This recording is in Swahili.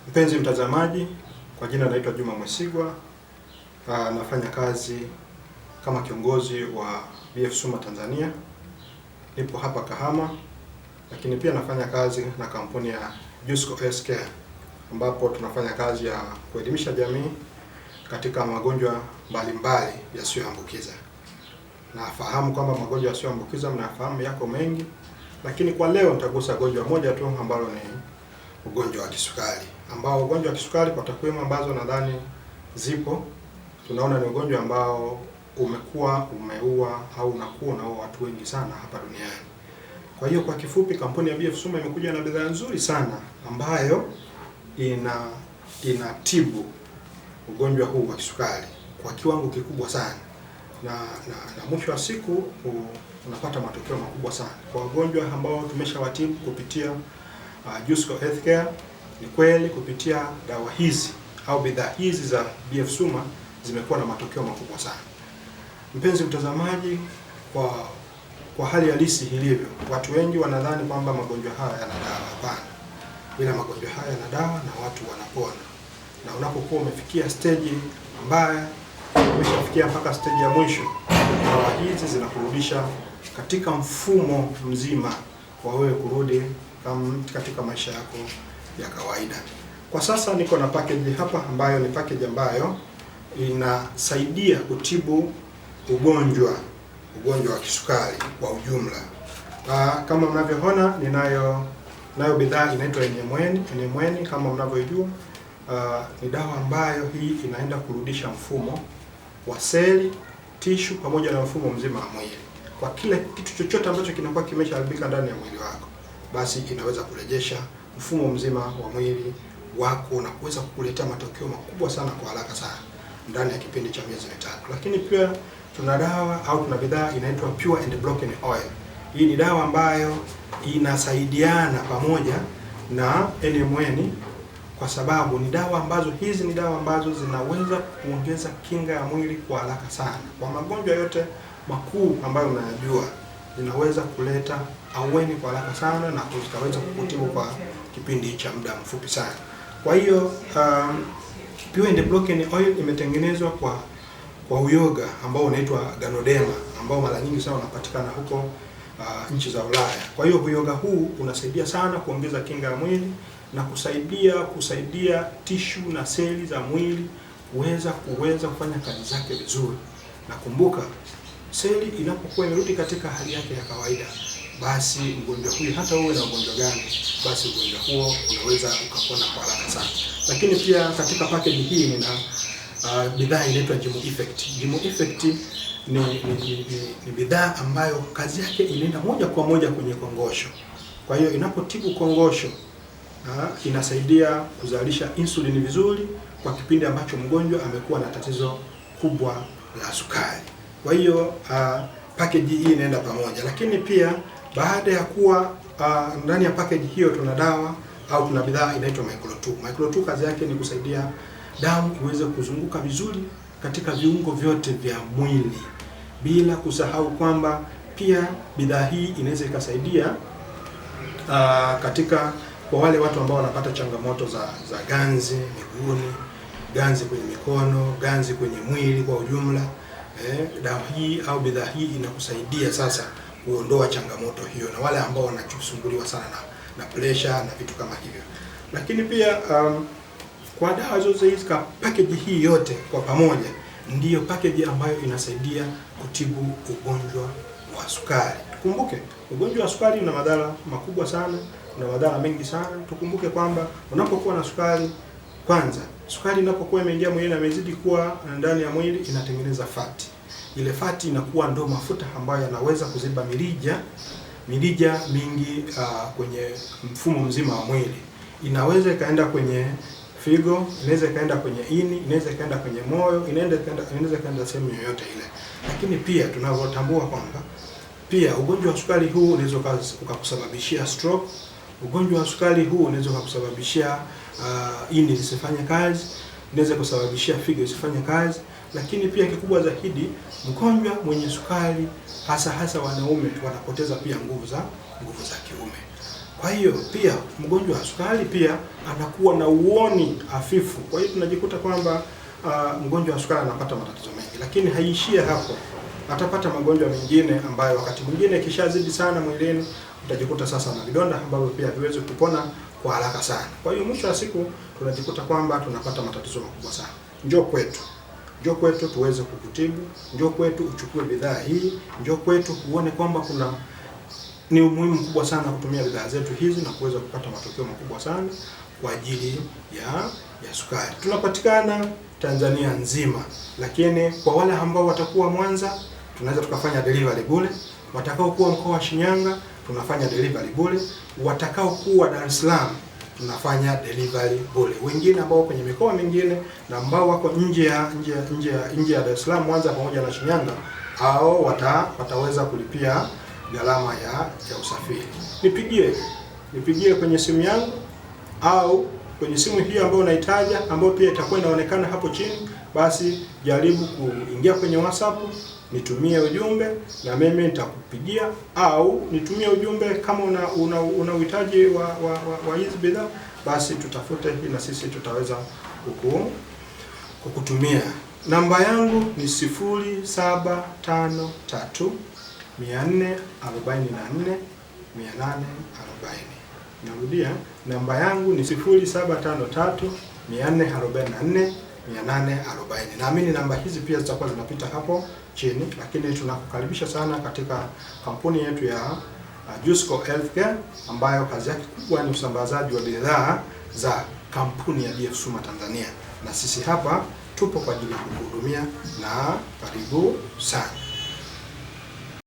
Mpenzi mtazamaji, kwa jina naitwa Juma Mwesigwa. Nafanya kazi kama kiongozi wa BF Suma Tanzania. Nipo hapa Kahama, lakini pia nafanya kazi na kampuni ya Jusco Health Care, ambapo tunafanya kazi ya kuelimisha jamii katika magonjwa mbalimbali yasiyoambukiza. Nafahamu kwamba magonjwa yasiyoambukiza mnafahamu yako mengi, lakini kwa leo nitagusa gonjwa moja tu ambalo ni ugonjwa wa kisukari, ambao ugonjwa wa kisukari kwa takwimu ambazo nadhani zipo, tunaona ni ugonjwa ambao umeua au unakuwa unaua watu wengi sana hapa duniani. Kwa hiyo kwa kifupi, kampuni ya BF Suma imekuja na bidhaa nzuri sana ambayo inatibu ugonjwa huu wa kisukari kwa kiwango kikubwa sana, na mwisho wa siku unapata matokeo makubwa sana kwa wagonjwa ambao tumeshawatibu kupitia Jusco Health Care. Ni kweli kupitia dawa hizi au bidhaa hizi za BF Suma zimekuwa na matokeo makubwa sana. Mpenzi mtazamaji, kwa hali halisi ilivyo, watu wengi wanadhani kwamba magonjwa haya yana dawa. Hapana, ila magonjwa haya yana dawa na watu wanapona. Na unapokuwa umefikia stage ambayo umeshafikia mpaka stage ya mwisho, dawa hizi zinakurudisha katika mfumo mzima wa wewe kurudi katika maisha yako ya kawaida. Kwa sasa niko na package hapa ambayo ni package ambayo inasaidia kutibu ugonjwa wa kisukari kwa ujumla. Kama mnavyoona nayo bidhaa inaitwa NMN. Kama mnavyojua, ni dawa ambayo hii inaenda kurudisha mfumo wa seli, tishu pamoja na mfumo mzima wa mwili. Kwa kila kitu chochote ambacho kinakuwa kimeshaharibika ndani ya mwili wako, basi inaweza kurejesha mfumo mzima wa mwili wako na kuweza kukuletea matokeo makubwa sana kwa haraka sana ndani ya kipindi cha miezi mitatu. Lakini pia tuna bidhaa inaitwa Pure and Broken Oil. Hii ni dawa ambayo inasaidiana pamoja na NMN, kwa sababu ni dawa ambazo zinaweza kuongeza kinga ya mwili kwa haraka sana. Kwa magonjwa yote makuu ambayo mnayajua, zinaweza kuleta aweni kwa haraka sana na zitaweza kukutibu kwa kipindi cha muda mfupi sana. Kwa hiyo Pure and Broken Oil imetengenezwa kwa uyoga ambao unaitwa Ganoderma, ambao mara nyingi sana unapatikana huko nchi za Ulaya. Kwa hiyo uyoga huu unasaidia sana kuongeza kinga ya mwili na kusaidia tishu na seli za mwili kuweza kufanya kazi zake vizuri. Na kumbuka, seli inapokuwa imerudi katika hali yake ya kawaida, basi mgonjwa huyu hata uwe na ugonjwa gani, basi ugonjwa huo unaweza ukapona kwa haraka sana. Lakini pia katika package hii nina bidhaa inaitwa Gym Effect. Gym Effect ni bidhaa ambayo kazi yake inaenda moja kwa moja kwenye kongosho. Kwa hiyo inapotibu kongosho, inasaidia kuzalisha insulini vizuri kwa kipindi ambacho mgonjwa amekuwa na tatizo kubwa la sukari. Kwa hiyo package hii inaenda pamoja. Lakini pia baada ya kuwa ndani ya package hiyo tuna dawa au tuna bidhaa inaitwa Micro 2. Kazi yake ni kusaidia damu iweze kuzunguka vizuri katika viungo vyote vya mwili, bila kusahau kwamba pia bidhaa hii inaweza ikasaidia kwa wale watu ambao wanapata changamoto za ganzi miguuni, ganzi kwenye mikono, ganzi kwenye mwili kwa ujumla. Dawa hii au bidhaa hii inakusaidia sasa kuondoa changamoto hiyo, na wale ambao wanachosumbuliwa sana na pressure na vitu kama hivyo. Lakini pia kwa dawa zote hizi, package hii yote kwa pamoja ndiyo package ambayo inasaidia kutibu ugonjwa wa sukari. Tukumbuke ugonjwa wa sukari una madhara makubwa sana, una madhara mengi sana. Tukumbuke kwamba unapokuwa na sukari, kwanza sukari inapokuwa imeingia mwilini na imezidi kuwa ndani ya mwili, inatengeneza fati. Ile fati inakuwa ndo mafuta ambayo yanaweza kuziba mirija mingi kwenye mfumo mzima wa mwili. Inaweza ikaenda kwenye figo, inaweza ikaenda kwenye ini, inaweza ikaenda kwenye moyo, inaweza ikaenda sehemu yoyote ile. Lakini pia tunavyotambua kwamba pia ugonjwa wa sukari huu unaweza ukakusababishia stroke. Ugonjwa wa sukari huu unaweza ukakusababishia ini lisifanye kazi, inaweza kusababishia figo isifanye kazi. Lakini pia kikubwa zaidi, mgonjwa mwenye sukari hasa wanaume wanapoteza pia nguvu za kiume. Kwa hiyo pia mgonjwa wa sukari pia anakuwa na uoni hafifu. Kwa hiyo tunajikuta kwamba mgonjwa wa sukari anapata matatizo mengi, lakini haishia hapo. Atapata magonjwa mengine ambayo wakati mwingine kishazidi sana mwilini, utajikuta sasa na vidonda ambavyo pia haviwezi kupona kwa haraka sana. Kwa hiyo mwisho wa siku tunajikuta kwamba tunapata matatizo makubwa sana. Njoo kwetu tuweze kukutibu. Njoo kwetu uchukue bidhaa hii. Njoo kwetu uone kwamba ni umuhimu mkubwa sana kutumia bidhaa zetu hizi na kuweza kupata matokeo makubwa sana kwa ajili ya sukari. Tunapatikana Tanzania nzima, lakini kwa wale ambao watakuwa Mwanza tunaweza tukafanya delivery bure. Watakao kuwa mkoa wa Shinyanga tunafanya delivery bure. Watakao kuwa Dar es Salaam tunafanya delivery bure. Wengine ambao kwenye mikoa mingine na ambao wako nje ya Dar es Salaam, Mwanza pamoja na Shinyanga, hao wataweza kulipia gharama ya usafiri. Nipigie kwenye simu yangu au kwenye simu hii ambayo unaitaja, ambayo pia itakuwa inaonekana hapo chini. Basi jaribu kuingia kwenye WhatsApp, nitumie ujumbe na mimi nitakupigia, au nitumie ujumbe kama una uhitaji wa hizi bidhaa, basi tutafute hii na sisi tutaweza kukutumia. Namba yangu ni 0753 444 840. Narudia, namba yangu ni 0753 444 840. Naamini namba hizi pia zitakuwa zinapita hapo chini, lakini tunakukaribisha sana katika kampuni yetu ya Jusco Healthcare ambayo kazi yake kubwa ni usambazaji wa bidhaa za kampuni ya DF Suma Tanzania, na sisi hapa tupo kwa ajili ya kukuhudumia, na karibu sana.